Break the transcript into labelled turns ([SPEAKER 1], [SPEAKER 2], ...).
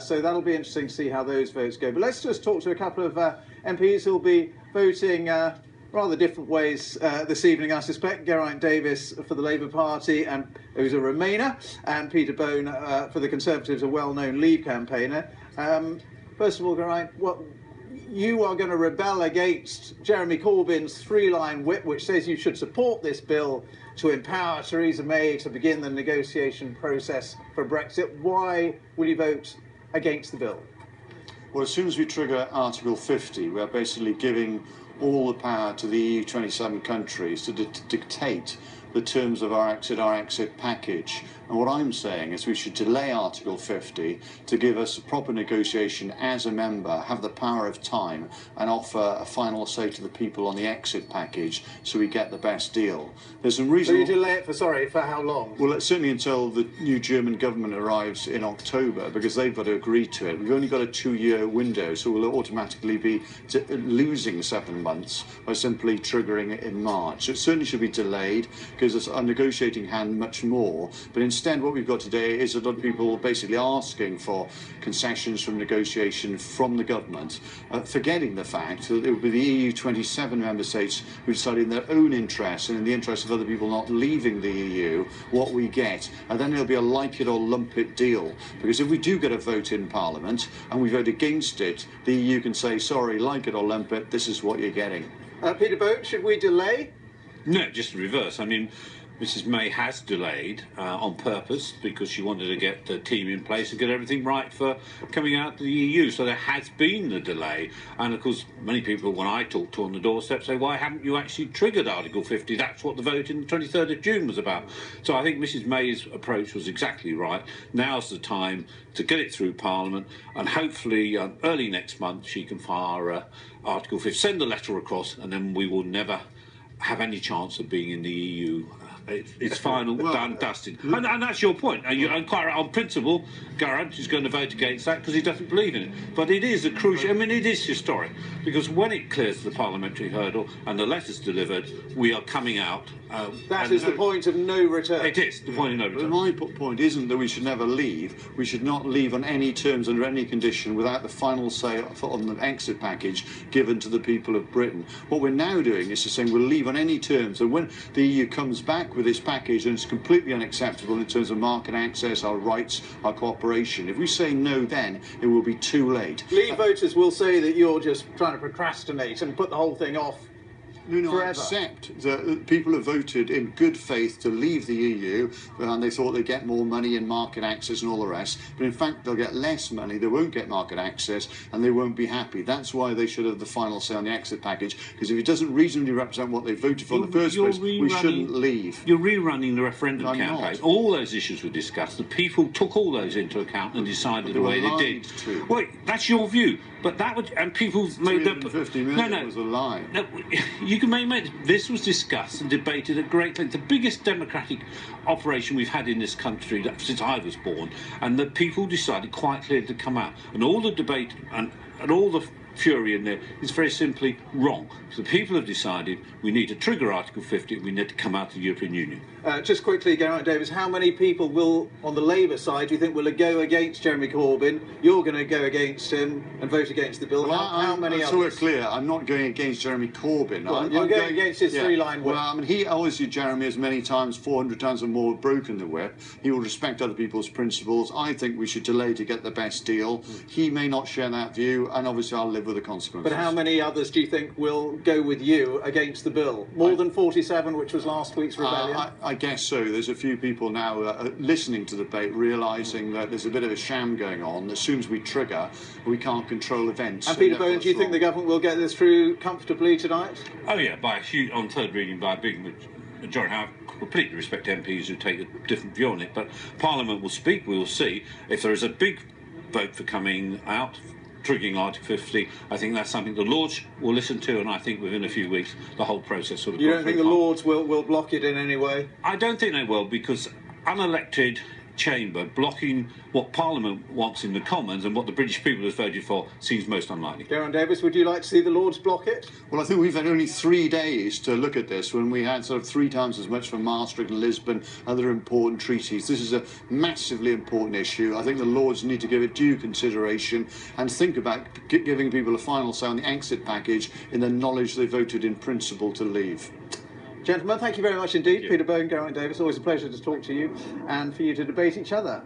[SPEAKER 1] So that'll be interesting to see how those votes go. But let's just talk to a couple of MPs who'll be voting rather different ways this evening, I suspect. Geraint Davies for the Labour Party, and who's a Remainer, and Peter Bone for the Conservatives, a well-known Leave campaigner. First of all, Geraint, you are going to rebel against Jeremy Corbyn's three-line whip, which says you should support this bill to empower Theresa May to begin the negotiation process for Brexit. Why will you vote against the bill?
[SPEAKER 2] Well, as soon as we trigger Article 50, we are basically giving all the power to the EU 27 countries to dictate the terms of our exit package. And what I'm saying is we should delay Article 50 to give us a proper negotiation as a member, have the power of time, and offer a final say to the people on the exit package so we get the best deal. There's some reason.
[SPEAKER 1] So you delay it for how long?
[SPEAKER 2] Well, certainly until the new German government arrives in October, because they've got to agree to it. We've only got a 2-year window, so we'll automatically be losing 7 months by simply triggering it in March. So it certainly should be delayed, gives us a negotiating hand much more. But instead, what we've got today is a lot of people basically asking for concessions from negotiation from the government, forgetting the fact that it will be the EU 27 member states who decide in their own interest and in the interest of other people not leaving the EU what we get. And then it'll be a like it or lump it deal. Because if we do get a vote in Parliament and we vote against it, the EU can say, sorry, like it or lump it, this is what you're getting.
[SPEAKER 1] Peter Bone, should we delay?
[SPEAKER 3] No, just the reverse. I mean, Mrs May has delayed on purpose because she wanted to get the team in place and get everything right for coming out to the EU. So there has been the delay. And, of course, many people, when I talk to on the doorstep, say, why haven't you actually triggered Article 50? That's what the vote in the 23rd of June was about. So I think Mrs May's approach was exactly right. Now's the time to get it through Parliament, and hopefully early next month she can fire Article 50, send the letter across, and then we will never have any chance of being in the EU. It's final, done, dusted. And that's your point. And quite right, on principle, Geraint is going to vote against that because he doesn't believe in it. But it is a crucial, I mean, it is historic, because when it clears the parliamentary hurdle and the letter's delivered, we are coming out.
[SPEAKER 1] That is the point of no return.
[SPEAKER 3] It is the point of no return.
[SPEAKER 2] My point isn't that we should never leave. We should not leave on any terms, under any condition, without the final say on the exit package given to the people of Britain. What we're now doing is to say we'll leave on any terms, and when the EU comes back with this package and it's completely unacceptable in terms of market access, our rights, our cooperation, if we say no then, it will be too late.
[SPEAKER 1] Leave voters will say that you're just trying to procrastinate and put the whole thing off.
[SPEAKER 2] No, I accept that people have voted in good faith to leave the EU, and they thought they'd get more money and market access and all the rest. But in fact, they'll get less money, they won't get market access, and they won't be happy. That's why they should have the final say on the exit package, because if it doesn't reasonably represent what they voted for in the first place, we shouldn't leave.
[SPEAKER 3] You're rerunning the referendum campaign. All those issues were discussed. The people took all those into account and decided the way they did. Well, that's your view. But that would, and people made that.
[SPEAKER 2] 350 million was a lie.
[SPEAKER 3] No, you can make this was discussed and debated at great length. The biggest democratic operation we've had in this country since I was born, and the people decided quite clearly to come out. And all the debate and all the fury in there is very simply wrong. So the people have decided we need to trigger Article 50, we need to come out of the European Union.
[SPEAKER 1] Just quickly, Geraint Davies, how many people will, on the Labour side, do you think will go against Jeremy Corbyn? You're going to go against him and vote against the bill.
[SPEAKER 2] Well,
[SPEAKER 1] how many others?
[SPEAKER 2] So we're clear, I'm not going against Jeremy Corbyn.
[SPEAKER 1] Well, you're going against his three-line whip.
[SPEAKER 2] Well, I mean, he obviously, Jeremy, has many times, 400 times or more, broken the whip. He will respect other people's principles. I think we should delay to get the best deal. He may not share that view, and obviously I'll live with the consequences.
[SPEAKER 1] But how many others do you think will go with you against the bill? More than 47, which was last week's rebellion?
[SPEAKER 2] I guess so. There's a few people now listening to the debate, realising that there's a bit of a sham going on. As soon as we trigger, we can't control events.
[SPEAKER 1] And Peter Bone, do you think the government will get this through comfortably tonight?
[SPEAKER 3] Oh yeah, on third reading by a big majority. I completely respect MPs who take a different view on it, but Parliament will speak. We will see. If there is a big vote for coming out, triggering Article 50, I think that's something the Lords will listen to, and I think within a few weeks the whole process will.
[SPEAKER 1] You don't think the Lords will block it in any way?
[SPEAKER 3] I don't think they will, because unelected chamber blocking what Parliament wants in the Commons and what the British people have voted for seems most unlikely.
[SPEAKER 1] Geraint Davies, would you like to see the Lords block it?
[SPEAKER 2] Well, I think we've had only 3 days to look at this when we had sort of 3 times as much for Maastricht and Lisbon, other important treaties. This is a massively important issue. I think the Lords need to give it due consideration and think about giving people a final say on the exit package in the knowledge they voted in principle to leave.
[SPEAKER 1] Gentlemen, thank you very much indeed. Peter Bone, Geraint Davies, always a pleasure to talk to you and for you to debate each other.